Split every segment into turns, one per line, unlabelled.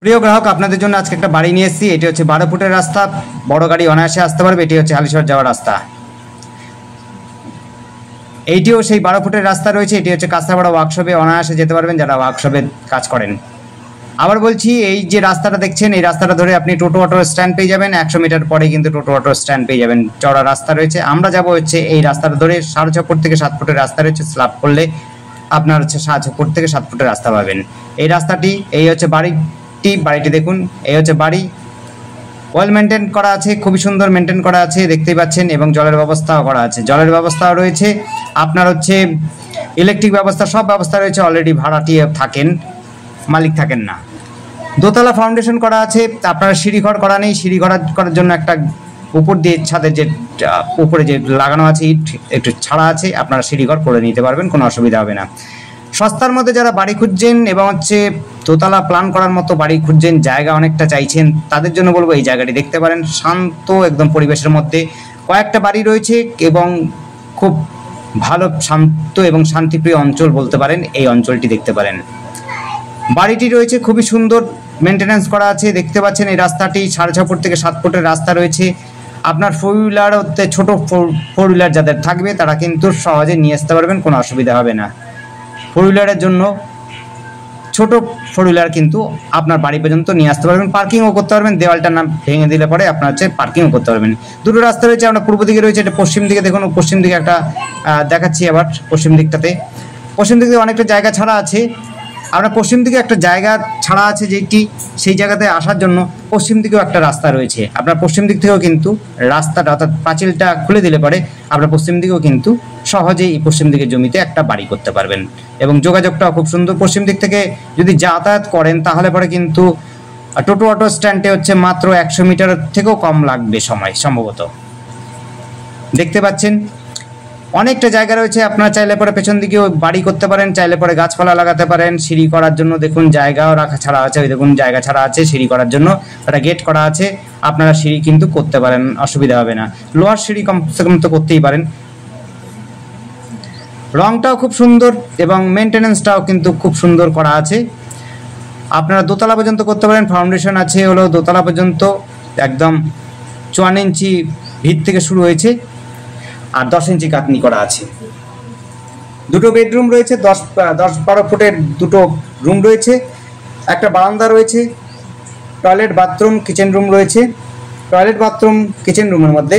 প্রিয় গ্রাহক, আপনাদের জন্য আজকে একটা বাড়ি নিয়ে এসেছি। এটি হচ্ছে 12 ফুটের রাস্তা, বড় গাড়ি অনায়াসে আসতে পারবে। এটি হচ্ছে হালিশহর যাওয়ার রাস্তা। এইটিও সেই 12 ফুটের রাস্তা রয়েছে। এটি হচ্ছে কাঁচরাপাড়া ওয়ার্কশপে অনায়াসে যেতে পারবেন যারা ওয়ার্কশপে কাজ করেন। আবার বলছি, এই যে রাস্তাটা দেখছেন, এই রাস্তাটা ধরে আপনি টোটো অটো স্ট্যান্ড পেয়ে যাবেন। 100 মিটার পরে কিন্তু টোটো অটো স্ট্যান্ড পেয়ে যাবেন। চড়া রাস্তা রয়েছে। আমরা যাব হচ্ছে এই রাস্তাটা ধরে 6.5 ফুট থেকে 7 ফুটের রাস্তা রয়েছে। স্ল্যাব করলে আপনার হচ্ছে 6.5 ফুট থেকে 7 ফুটের রাস্তা পাবেন। এই রাস্তাটি, এই হচ্ছে বাড়িটি দেখুন, এই হচ্ছে বাড়ি। ওয়েল মেনটেন করা আছে, খুবই সুন্দর মেনটেন করা আছে, দেখতেই পাচ্ছেন। এবং জলের ব্যবস্থাও করা আছে, জলের ব্যবস্থাও রয়েছে। আপনার হচ্ছে ইলেকট্রিক ব্যবস্থা, সব ব্যবস্থা রয়েছে। অলরেডি ভাড়াটিয়ে থাকেন, মালিক থাকেন না। দোতলা ফাউন্ডেশন করা আছে। আপনার সিঁড়িঘর করা নেই। সিঁড়িঘর করার জন্য একটা উপর দিয়ে ছাদের যে উপরে যে লাগানো আছে ইট, একটু ছাড়া আছে। আপনারা সিঁড়িঘর করে নিতে পারবেন, কোনো অসুবিধা হবে না। সস্তার মধ্যে যারা বাড়ি খুঁজছেন এবং হচ্ছে দোতলা প্ল্যান করার মতো বাড়ি খুঁজছেন, জায়গা অনেকটা চাইছেন, তাদের জন্য বলবো এই জায়গাটি দেখতে পারেন। শান্ত একদম পরিবেশের মধ্যে কয়েকটা বাড়ি রয়েছে এবং খুব ভালো শান্ত এবং শান্তিপ্রিয় অঞ্চল বলতে পারেন। এই অঞ্চলটি দেখতে পারেন। বাড়িটি রয়েছে খুবই সুন্দর, মেনটেন্যান্স করা আছে। দেখতে পাচ্ছেন এই রাস্তাটি 6.5 ফুট থেকে 7 ফুটের রাস্তা রয়েছে। আপনার 4 হুইলার হতে ছোট 4 হুইলার যাদের থাকবে তারা কিন্তু সহজে নিয়ে আসতে পারবেন, কোনো অসুবিধা হবে না। 4 হুইলারের জন্য ছোট 4 হুইলার কিন্তু আপনার বাড়ি পর্যন্ত নিয়ে আসতে পারবেন। পার্কিংও করতে পারবেন। দেওয়ালটা না ভেঙে দিলে পরে আপনার হচ্ছে পার্কিংও করতে পারবেন। দুটো রাস্তা রয়েছে। আমরা পূর্ব দিকে রয়েছে, এটা পশ্চিম দিকে দেখুন। পশ্চিম দিকে একটা দেখাচ্ছি আবার। পশ্চিম দিকটাতে অনেকটা জায়গা ছাড়া আছে। আপনার পশ্চিম দিকে একটা জায়গা ছাড়া আছে, যেটি সেই জায়গাতে আসার জন্য পশ্চিম দিকেও একটা রাস্তা রয়েছে। আপনার পশ্চিম দিক থেকেও কিন্তু রাস্তাটা, অর্থাৎ পাঁচিলটা খুলে দিলে পরে আপনার পশ্চিম দিকেও কিন্তু সহজেই পশ্চিম দিকের জমিতে একটা বাড়ি করতে পারবেন। এবং যোগাযোগটাও খুব সুন্দর। পশ্চিম দিক থেকে যদি যাতায়াত করেন তাহলে পরে কিন্তু টোটো অটো স্ট্যান্ডে হচ্ছে মাত্র 100 মিটার থেকেও কম লাগবে সময় সম্ভবত। দেখতে পাচ্ছেন অনেকটা জায়গা রয়েছে। আপনারা চাইলে পরে পেছন দিকেও বাড়ি করতে পারেন, চাইলে পরে গাছপালা লাগাতে পারেন। সিঁড়ি করার জন্য দেখুন জায়গাও রাখা ছাড়া আছে। ওই দেখুন জায়গা ছাড়া আছে সিঁড়ি করার জন্য, একটা গেট করা আছে। আপনারা সিঁড়ি কিন্তু করতে পারেন, অসুবিধা হবে না। লোহার সিঁড়ি কমসে কম তো করতেই পারেন। রংটাও খুব সুন্দর এবং মেনটেন্যান্সটাও কিন্তু খুব সুন্দর করা আছে। আপনারা দোতলা পর্যন্ত করতে পারেন। ফাউন্ডেশন আছে হলো দোতলা পর্যন্ত, একদম 54 ইঞ্চি ভিত থেকে শুরু হয়েছে আর 10 ইঞ্চি কাটনি করা আছে। দুটো বেডরুম রয়েছে, 10-12 ফুটের দুটো রুম রয়েছে। একটা বারান্দা রয়েছে, টয়লেট বাথরুম কিচেন রুম রয়েছে। টয়লেট বাথরুম কিচেন রুমের মধ্যে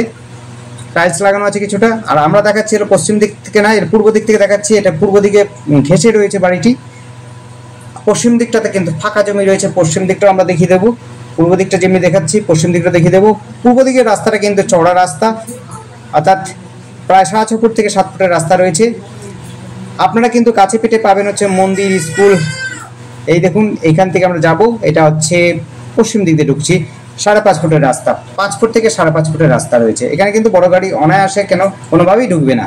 টাইলস লাগানো আছে কিছুটা। আর আমরা দেখাচ্ছি এটা পশ্চিম দিক থেকে না, এর পূর্ব দিক থেকে দেখাচ্ছি। এটা পূর্ব দিকে ঘেঁষে রয়েছে বাড়িটি। পশ্চিম দিকটাতে কিন্তু ফাঁকা জমি রয়েছে। পশ্চিম দিকটাও আমরা দেখিয়ে দেবো। পূর্ব দিকটা যেমনি দেখাচ্ছি পশ্চিম দিকটা দেখিয়ে দেবো। পূর্ব দিকের রাস্তাটা কিন্তু চওড়া রাস্তা, অর্থাৎ প্রায় 6.5 ফুট থেকে 7 ফুটের রাস্তা রয়েছে। আপনারা কিন্তু কাছে পিঠে পাবেন হচ্ছে মন্দির, স্কুল। এই দেখুন এইখান থেকে আমরা যাব। এটা হচ্ছে পশ্চিম দিক দিয়ে ঢুকছি। 5.5 ফুটের রাস্তা, 5 ফুট থেকে 5.5 ফুটের রাস্তা রয়েছে। এখানে কিন্তু বড় গাড়ি অনায়াসে কোনোভাবেই ঢুকবে না।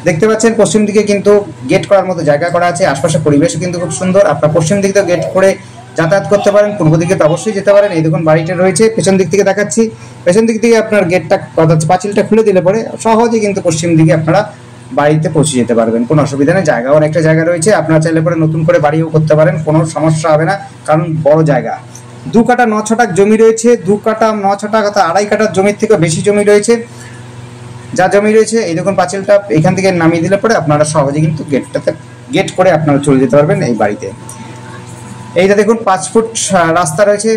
দেখতে পাচ্ছেন পশ্চিম দিকে কিন্তু গেট করার মতো জায়গা করা আছে। আশপাশের পরিবেশও কিন্তু খুব সুন্দর। আপনার পশ্চিম দিক থেকে গেট করে যাতায়াত করতে পারেন। পূর্ব দিকে তো অবশ্যই যেতে পারেন। এই দেখুন বাড়িটা রয়েছে। পেছন দিক থেকে দেখাচ্ছি। পেছন দিক থেকে আপনার গেটটা, অর্থাৎ পাঁচিলটা খুলে দিলে পরে সহজে কিন্তু পশ্চিম দিকে আপনারা বাড়িতে পৌঁছে যেতে পারবেন, কোনো অসুবিধা নেই। জায়গা অনেকটা জায়গা রয়েছে। আপনারা চাইলে পরে নতুন করে বাড়িও করতে পারেন, কোনো সমস্যা হবে না, কারণ বড় জায়গা। 2 কাঠা 9 ছটাক জমি রয়েছে। 2 কাঠা 9 ছটাক অর্থাৎ 2.5 কাঠার জমির থেকে বেশি জমি রয়েছে। যা জমি রয়েছে এই দেখুন পাঁচিলটা এখান থেকে নামিয়ে দিলে পরে আপনারা সহজে কিন্তু গেট করে আপনারা চলে যেতে পারবেন এই বাড়িতে। এইটা দেখুন 5 ফুট রাস্তা রয়েছে।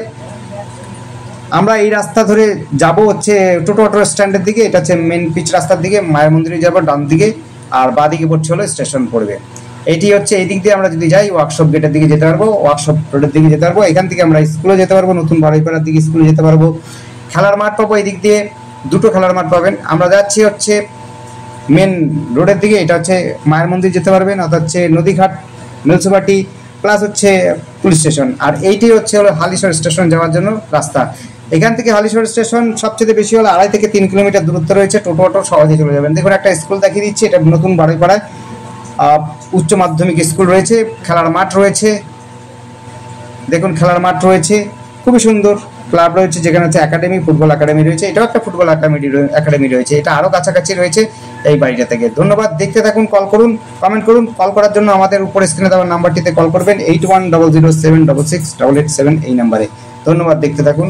আমরা এই রাস্তা ধরে যাব হচ্ছে টোটো অটো স্ট্যান্ডের দিকে। এটা হচ্ছে মেন পিচ রাস্তার দিকে, মায়ের মন্দিরে যাবো ডান দিকে, আর বাঁ দিকে পড়ছে হলো স্টেশন পড়বে। এটি হচ্ছে এই দিক দিয়ে আমরা যদি যাই ওয়ার্কশপ গেটের দিকে যেতে পারবো, ওয়ার্কশপ রোডের দিকে যেতে পারবো। এখান থেকে আমরা স্কুলে যেতে পারবো, নতুন বাড়িপাড়ার দিকে স্কুলে যেতে পারবো। খেলার মাঠ পাবো এই দিক দিয়ে, দুটো খেলার মাঠ পাবেন। আমরা যাচ্ছি হচ্ছে মেন রোডের দিকে। এটা হচ্ছে মায়ের মন্দির যেতে পারবেন, অর্থাৎ হচ্ছে নদীঘাট, মিউনিসিপালিটি প্লাস হচ্ছে পুলিশ স্টেশন। আর এইটি হচ্ছে হলো হালিশহর স্টেশন যাওয়ার জন্য রাস্তা। এখান থেকে হালিশহর স্টেশন সবচেয়ে বেশি হলো 2.5 থেকে 3 কিলোমিটার দূরত্ব রয়েছে। টোটো অটো সহজে চলে যাবেন। দেখুন একটা স্কুল দেখিয়ে দিচ্ছি। এটা নতুন বাড়িপাড়ায় উচ্চ মাধ্যমিক স্কুল রয়েছে। খেলার মাঠ রয়েছে, দেখুন খেলার মাঠ রয়েছে, খুবই সুন্দর। ক্লাব রয়েছে যেখানে হচ্ছে একাডেমি, ফুটবল একাডেমি রয়েছে। এটাও একটা ফুটবল একাডেমি রয়েছে। এটা আরও কাছাকাছি রয়েছে। এই বাড়িটা থেকে। ধন্যবাদ, দেখতে থাকুন, কল করুন, কমেন্ট করুন। কল করার জন্য আমাদের উপর স্ক্রিনে দেওয়া নাম্বারটিতে কল করবেন 8100766887 এই নাম্বারে। ধন্যবাদ, দেখতে থাকুন।